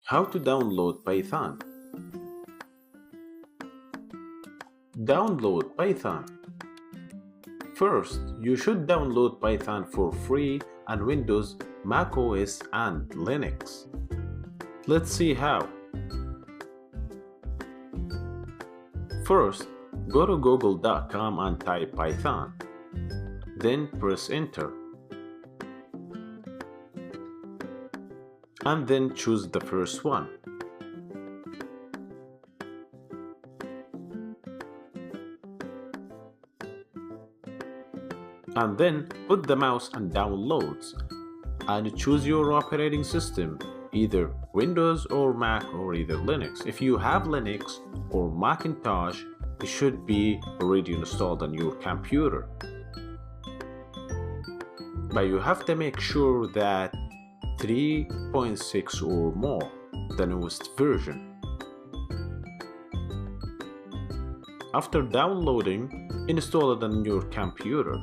How to download Python? Download Python. First, you should download Python for free on Windows, Mac OS, and Linux. Let's see how. First, go to google.com and type Python. Then press enter. And then choose the first one. And then put the mouse on downloads and choose your operating system, either Windows or Mac or either Linux. If you have Linux or Macintosh, it should be already installed on your computer. But you have to make sure that 3.6 or more, the newest version. After downloading, install it on your computer.